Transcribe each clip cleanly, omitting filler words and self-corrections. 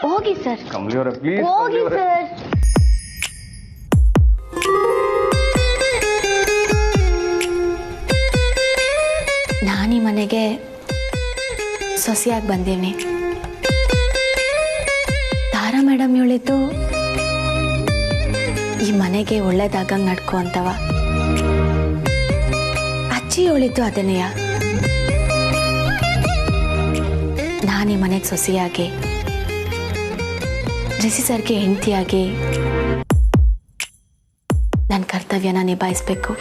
ಹೋಗಿ ಸರ್. ಕಮಲಿ ಅವರೇ ಪ್ಲೀಸ್ ಹೋಗಿ ಸರ್. ನಾನೀ ಮನೆಗೆ ಸೊಸೆಯಾಗಿ ಬಂದೀನಿ. ತಾರಾ ಮೇಡಮ್ ಹೇಳಿದ್ದು ಈ ಮನೆಗೆ ಒಳ್ಳೇದಾಗಂಗೆ ನಡ್ಕೊ ಅಂತವ. ಅಜ್ಜಿ ಹೇಳಿದ್ದು ಅದನ್ನೆಯ. ನಾನು ಈ ಮನೆಗೆ ಸೊಸೆಯಾಗಿ ರಿಷಿ ಸರ್ಗೆ ಹೆಂಡತಿಯಾಗಿ ನನ್ನ ಕರ್ತವ್ಯನ ನಿಭಾಯಿಸ್ಬೇಕು.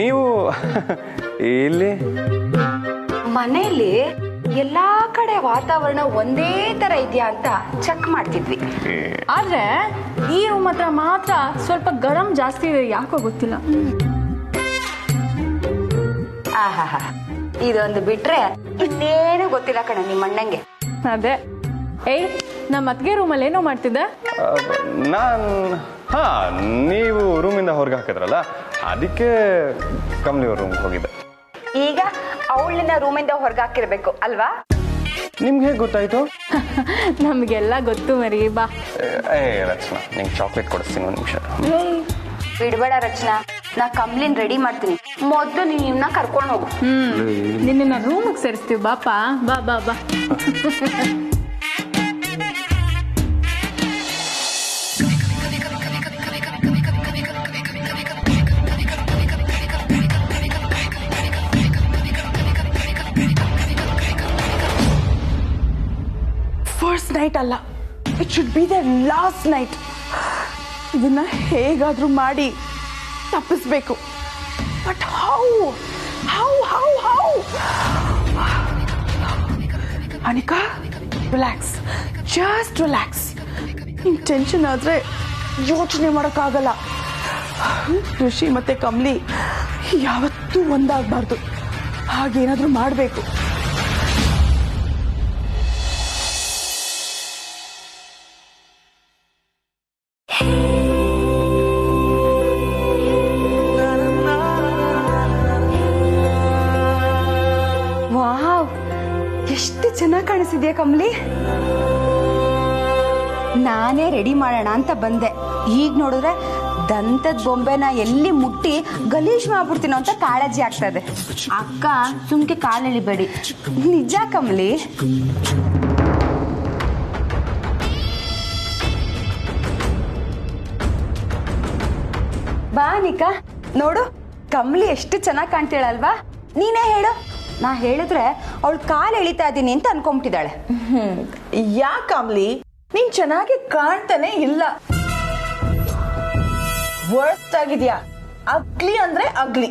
ನೀವು ಇಲ್ಲಿ ಮನೆಯಲ್ಲಿ ಎಲ್ಲಾ ಕಡೆ ವಾತಾವರಣ ಒಂದೇ ತರ ಇದೆಯಾ ಅಂತ ಚೆಕ್ ಮಾಡ್ತಿದ್ವಿ. ಆದ್ರೆ ಈ ರೂಮ್ ಹತ್ರ ಮಾತ್ರ ಸ್ವಲ್ಪ ಗರಂ ಜಾಸ್ತಿ ಇದೆ, ಯಾಕೋ ಗೊತ್ತಿಲ್ಲ. ಆಹಾ, ಇದೊಂದು ಬಿಟ್ರೆ ಇನ್ನೇನು ಗೊತ್ತಿಲ್ಲ ಕಣ ನಿಮ್ಮ ಅಣ್ಣಂಗೆ. ಅದೇ ಏಯ್, ನಮ್ಮ ಅತ್ತಿಗೆ ರೂಮಲ್ಲಿ ಏನೋ ಮಾಡ್ತಿದ್ದೆ. ನೀವು ರೂಮಿಂದ ಹೊರಗೆ ಹಾಕಿದ್ರಲ್ಲ, ಅದಕ್ಕೆ ಕಮಲಿ ಅವ್ರ ರೂಮ್ಗೆ ಹೋಗಿದ್ದೆ. ಈಗ ಅವಳನ್ನ ರೂಮಿಂದ ಹೊರಗೆ ಹಾಕಿರ್ಬೇಕು ಅಲ್ವಾ? ನಿಮ್ಗೆ ಹೇಗೆ ಗೊತ್ತಾಯ್ತು? ನಮ್ಗೆಲ್ಲ ಗೊತ್ತು ಮರಿ, ಬಾ. ರಚನಾ, ನಿಂಗೆ ಚಾಕ್ಲೇಟ್ ಕೊಡಿಸ್ತೀನಿ, ಒಂದು ನಿಮಿಷ. ಬಿಡ್ಬೇಡ ರಚನಾ, ನಾ ಕಮ್ಲಿನ್ ರೆಡಿ ಮಾಡ್ತೀನಿ. ಮೊದ್ಲು ನೀನ್ನ ಕರ್ಕೊಂಡು ಹೋಗು. ನಿನ್ನ ರೂಮಿಗೆ ಸೇರಿಸ್ತೀವಿ, ಬಾಪ. ಬಾ ಬಾ ಬಾ. ಫಸ್ಟ್ ನೈಟ್ ಅಲ್ಲ, it should be the last night. ಇದನ್ನ ಹೇಗಾದ್ರೂ ಮಾಡಿ ತಪ್ಪಿಸ್ಬೇಕು. But how how how how Anika, relax, just relax. ನಿನ್ ಟೆನ್ಷನ್ ಆದ್ರೆ ಯೋಚನೆ ಮಾಡೋಕ್ಕಾಗಲ್ಲ. ಋಷಿ ಮತ್ತೆ ಕಮಲಿ ಯಾವತ್ತೂ ಒಂದಾಗಬಾರ್ದು. ಹಾಗೇನಾದ್ರೂ ಮಾಡಬೇಕು. ವಾವ್, ಎಷ್ಟು ಚೆನ್ನಾಗಿ ಕಾಣಿಸಿದ್ಯಾ ಕಮಲಿ. ನಾನೇ ರೆಡಿ ಮಾಡೋಣ ಅಂತ ಬಂದೆ. ಈಗ ನೋಡಿದ್ರೆ ದಂತದ ಬೊಂಬೆನ ಎಲ್ಲಿ ಮುಟ್ಟಿ ಗಲೀಜ್ ಮಾಡ್ಬಿಡ್ತೀನೋ ಅಂತ ಕಾಳಜಿ ಆಗ್ತದೆ. ಅಕ್ಕ ಸುಮ್ಕೆ ಕಾಲೆಳಿಬೇಡಿ. ನಿಜ ಕಮಲಿ. ಬಾ ನಿಕಾ, ನೋಡು ಕಮಲಿ ಎಷ್ಟು ಚೆನ್ನಾಗಿ ಕಾಣ್ತೀಳಲ್ವಾ? ನೀನೇ ಹೇಳು. ನಾ ಹೇಳಿದ್ರೆ ಅವಳು ಕಾಲು ಎಳಿತಾ ಇದ್ದೀನಿ ಅಂತ ಅನ್ಕೊಂಬಿಟ್ಟಿದ್ದಾಳೆ. ಯಾಕೆ ಕಮಲಿ, ನೀನ್ ಚೆನ್ನಾಗಿ ಕಾಣ್ತಾನೆ ಇಲ್ಲ. ವರ್ಸ್ಟ್ ಆಗಿದ್ಯಾ. ಅಗ್ಲಿ ಅಂದ್ರೆ ಅಗ್ಲಿ.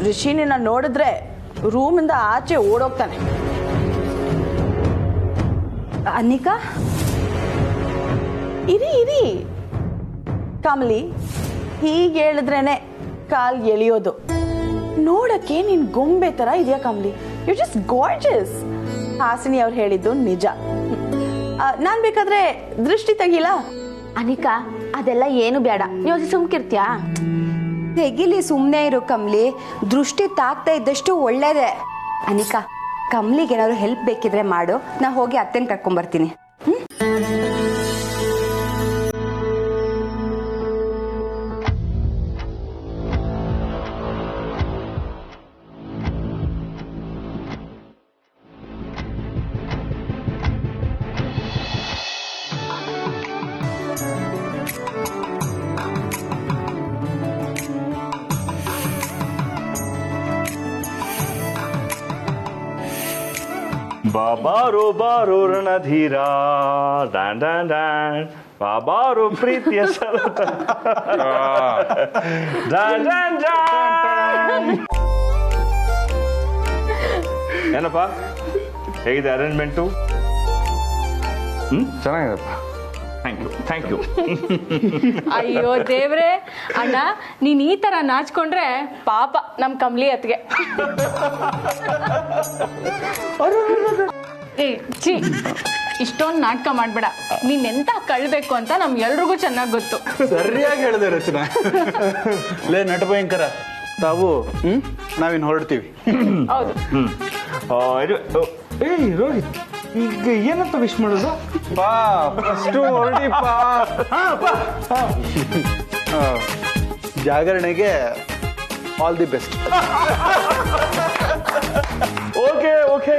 ಋಷಿನ ನೋಡಿದ್ರೆ ರೂಮಿಂದ ಆಚೆ ಓಡೋಗ್ತಾನೆ. ಅನಿಕಾ, ಇರಿ ಕಮಲಿ, ಹೀಗೆ ಹೇಳಿದ್ರೇನೆ ಕಾಲ್ ಎಳಿಯೋದು. ನೋಡಕ್ಕೆ ನೀನ್ ಗೊಂಬೆ ತರ ಇದೆಯಾ Kamali. You just gorgeous. Hasini ಅವ್ರು ಹೇಳಿದ್ದು ನಿಜ. ನಾನ್ ಬೇಕಾದ್ರೆ ದೃಷ್ಟಿ ತೆಗಿಲ್ಲ. ಅನಿಕಾ, ಅದೆಲ್ಲ ಏನು ಬೇಡ, ನೀವು ಸುಮ್ಕಿರ್ತೀಯಾ? ತೆಗಿಲಿ, ಸುಮ್ಮನೆ ಇರು ಕಮಲಿ. ದೃಷ್ಟಿ ತಾಕ್ತಾ ಇದ್ದಷ್ಟು ಒಳ್ಳೇದೆ. ಅನಿಕಾ, ಕಮಲಿಗೆ ಏನಾದ್ರು ಹೆಲ್ಪ್ ಬೇಕಿದ್ರೆ ಮಾಡು, ನಾ ಹೋಗಿ ಅತ್ತೆನ ಕರ್ಕೊಂಡ್ಬರ್ತೀನಿ. ಬಾಬಾರೋ ಬಾರೋ ರಣಧೀರ, ಡ್ಯಾನ್ ಡ್ಯಾನ್ ಡ್ಯಾನ್, ಬಾಬಾರೋ ಪ್ರೀತಿಯ ಸರತ, ಡ್ಯಾನ್ ಡ್ಯಾನ್ ಡ್ಯಾನ್. ಏನಪ್ಪ, ಹೇಗಿದೆ ಅರೇಂಜ್ಮೆಂಟು? ಚೆನ್ನಾಗಿದೆಪ್ಪ. ಥ್ಯಾಂಕ್ ಯು ಅಯ್ಯೋ ದೇವ್ರೆ ಅಣ್ಣ ನೀನ್ ಈ ತರ ನಾಚ್ಕೊಂಡ್ರೆ ಪಾಪ ನಮ್ ಕಮ್ಲಿ ಅತ್ಗೆ ಏ ಚಿ ಇಷ್ಟೊಂದು ನಾಟಕ ಮಾಡ್ಬೇಡ ನೀನ್ ಎಂತ ಕಳ್ಬೇಕು ಅಂತ ನಮ್ಗೆಲ್ರಿಗೂ ಚೆನ್ನಾಗ್ ಗೊತ್ತು. ಸರಿಯಾಗಿ ಹೇಳಿದೆ ರಚನಾ. ಲೇ ನಟ ಭಯಂಕರ, ತಾವು ನಾವಿನ್ ಹೊರಡ್ತೀವಿ. ಹೌದು. ಏಯ್ ರೋಹಿತ್, ಈಗ ಏನಂತ ವಿಶ್ ಮಾಡೋದು? ಬಾ ಫಸ್ಟು ಹೊರಡಿ ಪಾ. ಜಾಗರಣೆಗೆ all the best. Okay okay,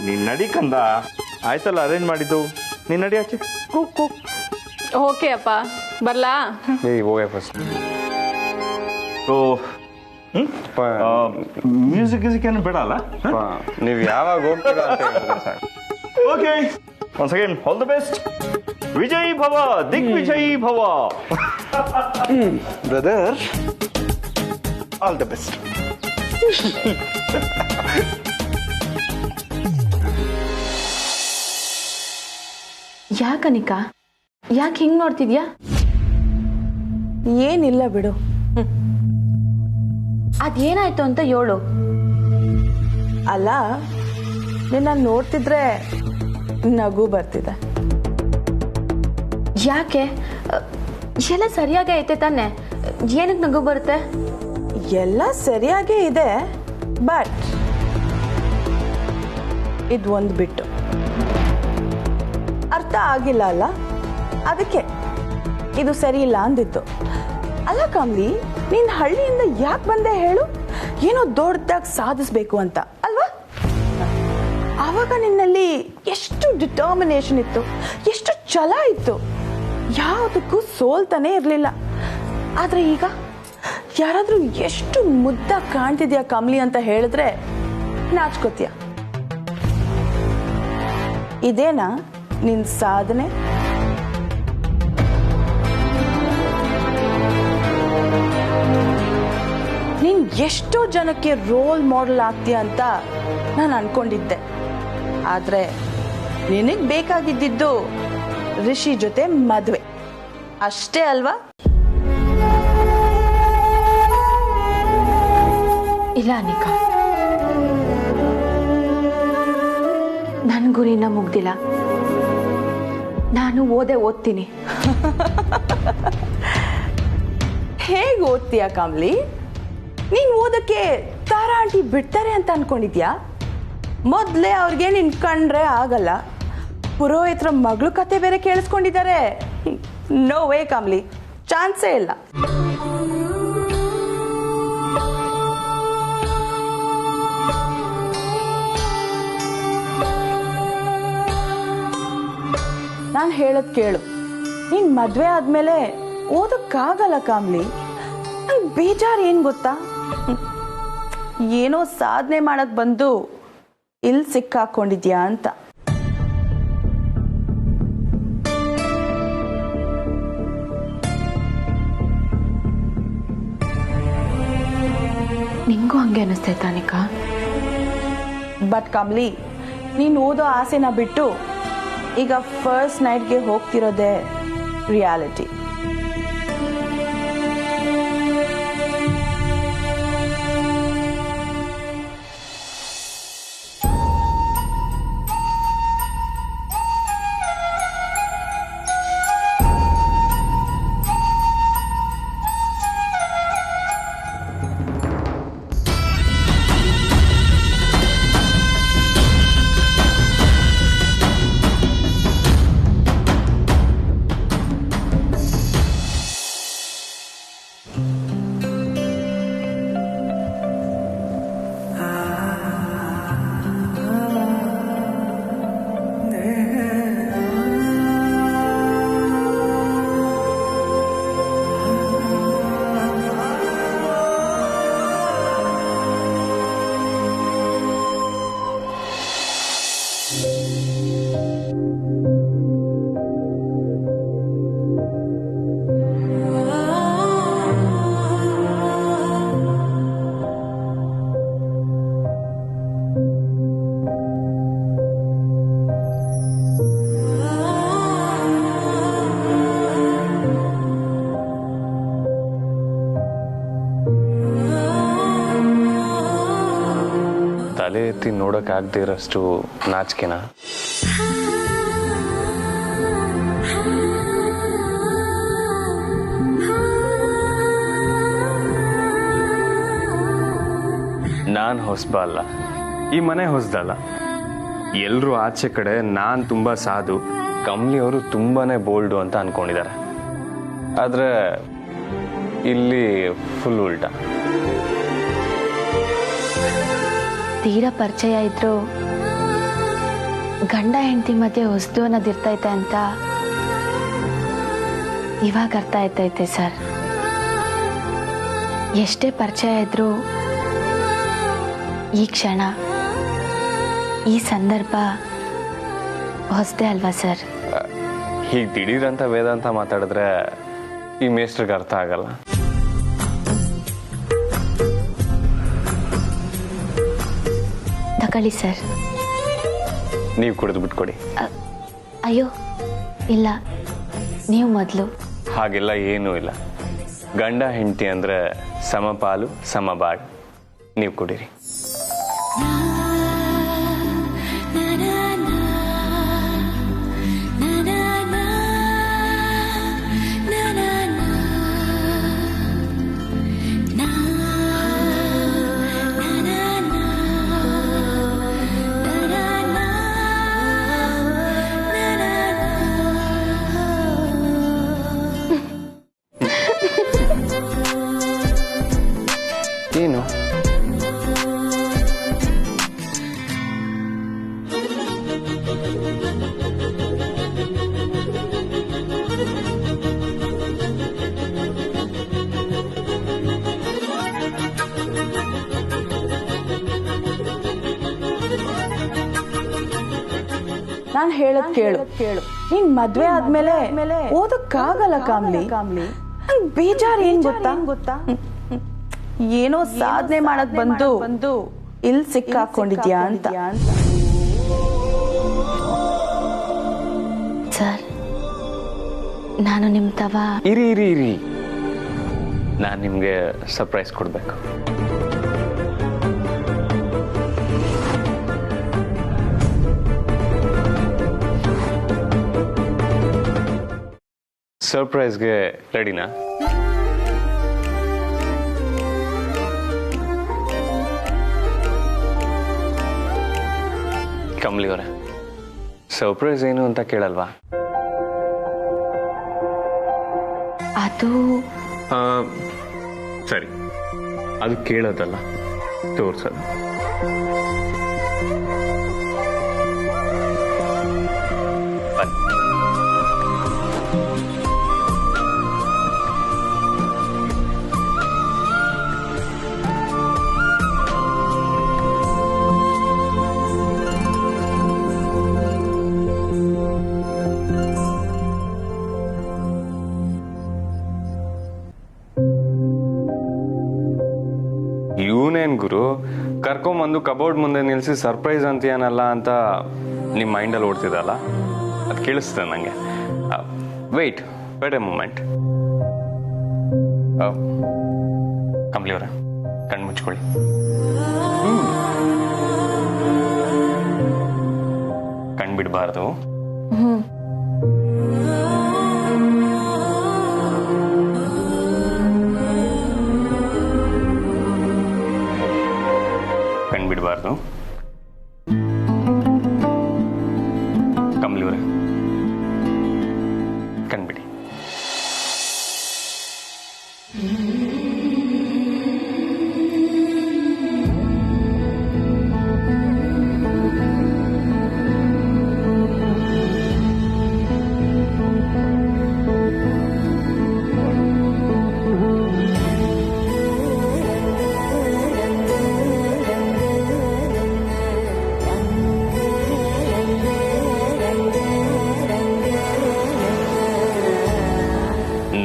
ನೀನ್ ನಡಿ ಕಂದ. ಆಯ್ತಲ್ಲ ಅರೇಂಜ್ ಮಾಡಿದ್ದು, ನೀನ್ ನಡಿ ಆಚೆ. ಓಕೆ ಅಪ್ಪ, ಬರ್ಲಾ? ಏಯ್ ಹೋಗೆ ಫಸ್ಟ್. ಓ ಮ್ಯೂಸಿಕ್ ಏನು ಬೇಡ ಅಲ್ಲ? ನೀವು ಯಾವಾಗ ಹೋಗ್ತೀರಾ ಅಂತ ಹೇಳಿದ್ರೆ ಸಾಕು. Okay, once again all the best. ವಿಜಯ್ ಭವ, ದಿಗ್ವಿಜಯ್ ಭವ. Brother, all the best. ಯಾಕನಿಕಾ, ಯಾಕೆ ಹಿಂಗ್ ನೋಡ್ತಿದ್ಯಾ? ಏನಿಲ್ಲ ಬಿಡು. ಅದೇನಾಯ್ತು ಅಂತ ಹೇಳು. ಅಲ್ಲ, ನಿನ್ನ ನೋಡ್ತಿದ್ರೆ ನಗು ಬರ್ತಿದೆ. ಯಾಕೆ? ಎಲ್ಲ ಸರಿಯಾಗೇ ಐತೆ ತಾನೆ, ಏನಕ್ಕೆ ನಗು ಬರುತ್ತೆ? ಎಲ್ಲ ಸರಿಯಾಗೇ ಇದೆ, ಬಟ್ ಇದು ಒಂದು ಬಿಟ್ಟು ಅರ್ಥ ಆಗಿಲ್ಲ ಅಲ್ಲ, ಅದಕ್ಕೆ ಇದು ಸರಿ ಇಲ್ಲ ಅಂದಿತ್ತು. ಅಲ್ಲ ಕಮ್ಲಿ, ನೀನ್ ಹಳ್ಳಿಯಿಂದ ಯಾಕೆ ಬಂದೆ ಹೇಳು? ಏನೋ ದೊಡ್ಡದಾಗಿ ಸಾಧಿಸ್ಬೇಕು ಅಂತ ಅಲ್ವಾ? ಆವಾಗ ನಿನ್ನಲ್ಲಿ ಎಷ್ಟು ಡಿಟರ್ಮಿನೇಷನ್ ಇತ್ತು, ಎಷ್ಟು ಛಲ ಇತ್ತು, ಯಾವುದಕ್ಕೂ ಸೋಲ್ತಾನೆ ಇರಲಿಲ್ಲ. ಆದ್ರೆ ಈಗ ಯಾರಾದ್ರೂ ಎಷ್ಟು ಮುದ್ದಾಗಿ ಕಾಣ್ತಿದ್ಯಾ ಕಮ್ಲಿ ಅಂತ ಹೇಳಿದ್ರೆ ನಾಚ್ಕೋತೀಯ. ಇದೇನಾ ನಿನ್ ಸಾಧನೆ? ನೀನ್ ಎಷ್ಟೋ ಜನಕ್ಕೆ ರೋಲ್ ಮಾಡೆಲ್ ಆಗ್ತೀಯ ಅಂತ ನಾನು ಅನ್ಕೊಂಡಿದ್ದೆ. ಆದ್ರೆ ನಿನಗ್ ಬೇಕಾಗಿದ್ದಿದ್ದು ರಿಷಿ ಜೊತೆ ಮದ್ವೆ ಅಷ್ಟೇ ಅಲ್ವಾ? ಇಲ್ಲ ಅನಿಕಾ, ನನ್ ಗುರಿನ ಮುಗ್ದಿಲ್ಲ. ನಾನು ಓದ್ತೀನಿ. ಹೇಗೆ ಓದ್ತೀಯ ಕಮ್ಲಿ? ನೀನ್ ಓದಕ್ಕೆ ತಾರಾ ಆಂಟಿ ಬಿಡ್ತಾರೆ ಅಂತ ಅನ್ಕೊಂಡಿದ್ಯಾ? ಮೊದ್ಲೇ ಅವ್ರಿಗೆ ನಿನ್ ಕಂಡ್ರೆ ಆಗಲ್ಲ. ಪುರೋಹಿತರ ಮಗಳು ಕತೆ ಬೇರೆ ಕೇಳಿಸ್ಕೊಂಡಿದ್ದಾರೆ. ನೋ ವೇ ಕಮ್ಲಿ, ಚಾನ್ಸೇ ಇಲ್ಲ. ನಾನು ಹೇಳದ್ ಕೇಳು, ನೀನ್ ಮದ್ವೆ ಆದ್ಮೇಲೆ ಓದಕ್ಕಾಗಲ್ಲ ಕಾಮ್ಲಿ. ನಂಗೆ ಬೇಜಾರು ಏನ್ ಗೊತ್ತಾ? ಏನೋ ಸಾಧನೆ ಮಾಡಕ್ ಬಂದು ಇಲ್ಲಿ ಸಿಕ್ಕಾಕೊಂಡಿದ್ಯಾ ಅಂತ. ನಿಂಗೂ ಹಂಗೆ ಅನಿಸ್ತೈತಾ ಅನಿಕಾ? ಬಟ್ ಕಮ್ಲಿ, ನೀನ್ ಓದೋ ಆಸೆನ ಬಿಟ್ಟು ಈಗ ಫಸ್ಟ್ ನೈಟ್ಗೆ ಹೋಗ್ತಿರೋದೇ ರಿಯಾಲಿಟಿ. ಹೇಳೋಕ್ಕಾಗದೇ ಇರೋಷ್ಟು ನಾಚಿಕೆನ? ನಾನು ಹೊಸಬ ಅಲ್ಲ, ಈ ಮನೆ ಹೊಸದಲ್ಲ. ಎಲ್ಲರೂ ಆಚೆ ಕಡೆ ನಾನು ತುಂಬ ಸಾಧು, ಕಮ್ಲಿಯವರು ತುಂಬಾ ಬೋಲ್ಡು ಅಂತ ಅಂದ್ಕೊಂಡಿದ್ದಾರೆ. ಆದರೆ ಇಲ್ಲಿ ಫುಲ್ ಉಲ್ಟಾ. ತೀರಾ ಪರಿಚಯ ಇದ್ರು ಗಂಡ ಹೆಂಡತಿ ಮಧ್ಯೆ ಹೊಸದು ಅನ್ನೋದಿರ್ತೈತೆ ಅಂತ ಇವಾಗ ಅರ್ಥ ಆಯ್ತೈತೆ ಸರ್. ಎಷ್ಟೇ ಪರಿಚಯ ಇದ್ರು ಈ ಕ್ಷಣ, ಈ ಸಂದರ್ಭ ಹೊಸದೇ ಅಲ್ವಾ ಸರ್? ಹೀಗೆ ದಿಢೀರಂತ ವೇದಾಂತ ಮಾತಾಡಿದ್ರೆ ಈ ಮೇಸ್ಟ್ರಿಗೆ ಅರ್ಥ ಆಗಲ್ಲ. ತಗೊಳ್ಳಿ ಸರ್. ನೀವು ಕುಡಿದು ಬಿಟ್ಕೊಡಿ. ಅಯ್ಯೋ ಇಲ್ಲ, ನೀವು ಮೊದಲು. ಹಾಗೆಲ್ಲ ಏನೂ ಇಲ್ಲ. ಗಂಡ ಹೆಂಡತಿ ಅಂದರೆ ಸಮಪಾಲು ಸಮಬಾಳು. ನೀವು ಕುಡೀರಿ. ಏನು? ನಾನು ಹೇಳದ್ ಕೇಳು. ನೀನ್ ಮದ್ವೆ ಆದ್ಮೇಲೆ ಓದಕ್ಕಾಗಲ್ಲ ಕಾಮ್ಲಿ. ನಂಗ್ ಬೇಜಾರ್ ಏನ್ ಗೊತ್ತಾ? ಏನೋ ಸಾಧನೆ ಮಾಡಕ್ ಬಂದು ಇಲ್ಲಿ ಸಿಕ್ಕಾಕೊಂಡಿದ್ಯಾ ಅಂತ. ಸರ್, ನಾನು ನಿಮ್ಮ ತವ. ಇರಿ, ನಾನು ನಿಮಗೆ ಸರ್ಪ್ರೈಸ್ ಕೊಡ್ಬೇಕು. ಸರ್ಪ್ರೈಸ್ಗೆ ರೆಡಿನಾ? ಕಮಲಿ ಅವರೇ, ಸರ್ಪ್ರೈಸ್ ಏನು ಅಂತ ಕೇಳಲ್ವಾ? ಅದು ಸರಿ, ಅದು ಕೇಳೋದಲ್ಲ, ತೋರ್ಸೋದು. ಇವನೇನ್ ಗುರು, ಕರ್ಕೊಂಬಂದು ಕಬೋರ್ಡ್ ಮುಂದೆ ನಿಲ್ಸಿ ಸರ್ಪ್ರೈಸ್ ಅಂತೀಯನಲ್ಲ ಅಂತ ನಿಮ್ಮ ಮೈಂಡಲ್ಲಿ ಓಡ್ತಿದಲ್ಲ, ಅದು ಕೇಳಿಸ್ತದೆ ನನಗೆ. Wait A moment. ಕಮಲಿ ಅವರ ಕಣ್ಣು ಮುಚ್ಕೊಳ್ಳಿ. ಕಣ್ಣು ಬಿಡಬಾರ್ದು. ಬಿಡಬಾರ್ದು. ಕಮಲಿ ಅವರೇ, ಕಣ್ಬಿಡಿ.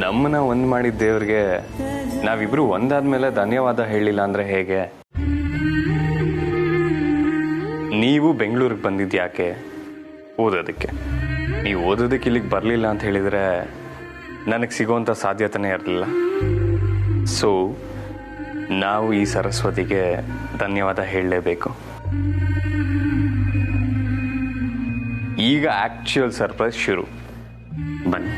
ನಮ್ಮನ್ನ ಒಂದ್ ಮಾಡಿದ ದೇವ್ರಿಗೆ ನಾವಿಬ್ರು ಒಂದಾದ್ಮೇಲೆ ಧನ್ಯವಾದ ಹೇಳಿಲ್ಲ ಅಂದ್ರೆ ಹೇಗೆ? ನೀವು ಬೆಂಗಳೂರಿಗೆ ಬಂದಿದ್ಯಾಕೆ? ಓದೋದಕ್ಕೆ. ನೀವು ಓದೋದಕ್ಕೆ ಇಲ್ಲಿಗೆ ಬರಲಿಲ್ಲ ಅಂತ ಹೇಳಿದ್ರೆ ನನಗೆ ಸಿಗೋಂಥ ಸಾಧ್ಯತೆನೇ ಇರಲಿಲ್ಲ. ಸೊ ನಾವು ಈ ಸರಸ್ವತಿಗೆ ಧನ್ಯವಾದ ಹೇಳಲೇಬೇಕು. ಈಗ ಆಕ್ಚುಯಲ್ ಸರ್ಪ್ರೈಸ್ ಶುರು. ಬನ್ನಿ.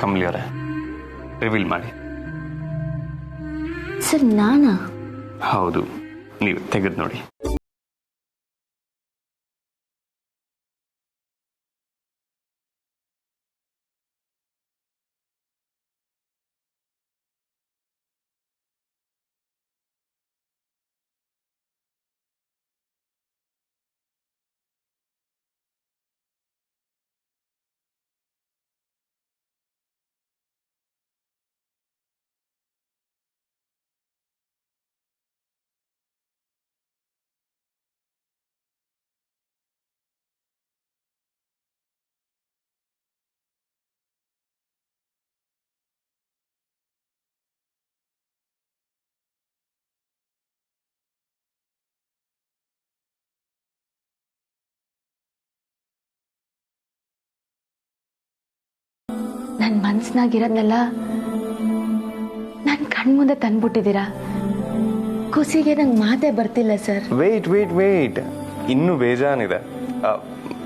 ಕಮಲಿ ಅವರೇ, ರಿವೀಲ್ ಮಾಡಿ. ಸರ್ ನಾನಾ? ಹೌದು, ನೀವು ತೆಗೆದು ನೋಡಿ. ನನ್ನ ಮನ್ಸ್ನಾಗಿರೋದ್ನೆಲ್ಲ ನನ್ನ ಕಣ್ಮುಂದೆ ತಂದ್ಬಿಟ್ಟಿದ್ದೀರಾ. ಖುಷಿಗೆ ನಂಗೆ ಮಾತೇ ಬರ್ತಿಲ್ಲ ಸರ್. ವೇಟ್, ಇನ್ನೂ ಬೇಜಾನಿದೆ.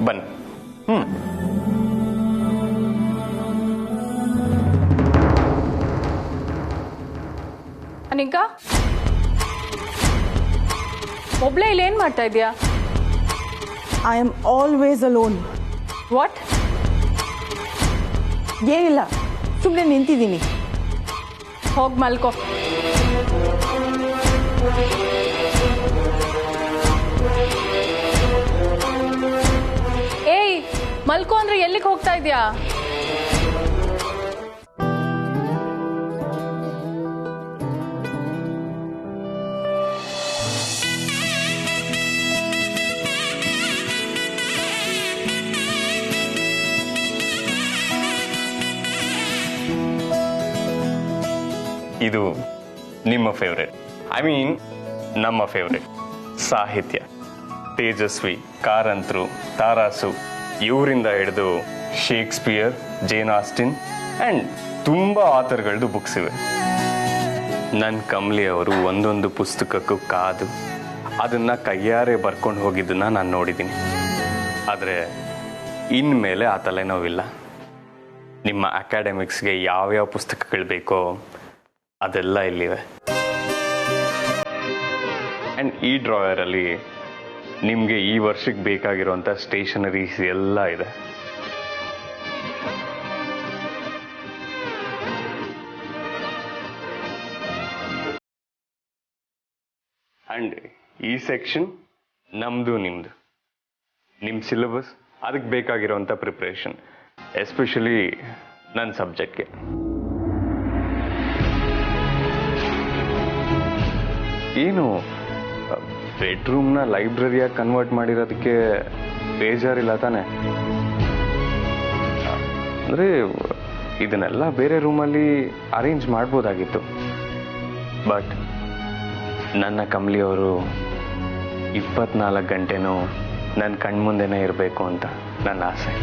ಬನ್ನಿ. ಅನಿಕಾ, ಒಬ್ಳೆ ಇಲ್ಲಿ ಏನ್ ಮಾಡ್ತಾ ಇದೀಯಾ? I am always alone. What? ಏನಿಲ್ಲ, ಸುಮ್ಮನೆ ನಿಂತಿದ್ದೀನಿ. ಹೋಗ್ ಮಲ್ಕೋ. ಏಯ್, ಮಲ್ಕೋ ಅಂದ್ರೆ ಎಲ್ಲಿಗೆ ಹೋಗ್ತಾ ಇದೀಯಾ? ಇದು ನಿಮ್ಮ ಫೇವ್ರೆಟ್, ನಮ್ಮ ಫೇವ್ರೆಟ್ ಸಾಹಿತ್ಯ. ತೇಜಸ್ವಿ, ಕಾರಂತರು, ತಾರಾಸು ಇವರಿಂದ ಹಿಡಿದು ಶೇಕ್ಸ್ಪಿಯರ್, ಜೇನ್ ಆಸ್ಟಿನ್ ಆ್ಯಂಡ್ ತುಂಬ ಆಥರ್ಗಳದ್ದು ಬುಕ್ಸ್ ಇವೆ. ನನ್ನ ಕಮಲಿ ಅವರು ಒಂದೊಂದು ಪುಸ್ತಕಕ್ಕೂ ಕಾದು ಅದನ್ನು ಕೈಯಾರೆ ಬರ್ಕೊಂಡು ಹೋಗಿದ್ದನ್ನು ನಾನು ನೋಡಿದ್ದೀನಿ. ಆದರೆ ಇನ್ಮೇಲೆ ಆ ತಲೆನೋವಿಲ್ಲ. ನಿಮ್ಮ ಅಕಾಡೆಮಿಕ್ಸ್ಗೆ ಯಾವ್ಯಾವ ಪುಸ್ತಕಗಳು ಬೇಕೋ ಅದೆಲ್ಲ ಇಲ್ಲಿವೆ. ಆ್ಯಂಡ್ ಈ ಡ್ರಾಯರಲ್ಲಿ ನಿಮಗೆ ಈ ವರ್ಷಕ್ಕೆ ಬೇಕಾಗಿರುವಂಥ ಸ್ಟೇಷನರೀಸ್ ಎಲ್ಲ ಇದೆ. ಆ್ಯಂಡ್ ಈ ಸೆಕ್ಷನ್ ನಮ್ಮದು, ನಿಮ್ಮ ಸಿಲೆಬಸ್, ಅದಕ್ಕೆ ಬೇಕಾಗಿರೋವಂಥ ಪ್ರಿಪ್ರೇಷನ್, ಎಸ್ಪೆಷಲಿ ನನ್ನ ಸಬ್ಜೆಕ್ಟ್ಗೆ. ಏನು ಬೆಡ್ರೂಮ್ನ ಲೈಬ್ರರಿಯಾಗಿ ಕನ್ವರ್ಟ್ ಮಾಡಿರೋದಕ್ಕೆ ಬೇಜಾರಿಲ್ಲ ತಾನೆ? ಅಂದರೆ ಇದನ್ನೆಲ್ಲ ಬೇರೆ ರೂಮಲ್ಲಿ ಅರೇಂಜ್ ಮಾಡ್ಬೋದಾಗಿತ್ತು. ಬಟ್ ನನ್ನ ಕಮಲಿಯವರು 24 ಗಂಟೆನೂ ನನ್ನ ಕಣ್ಮುಂದೆನೇ ಇರಬೇಕು ಅಂತ ನನ್ನ ಆಸೆ.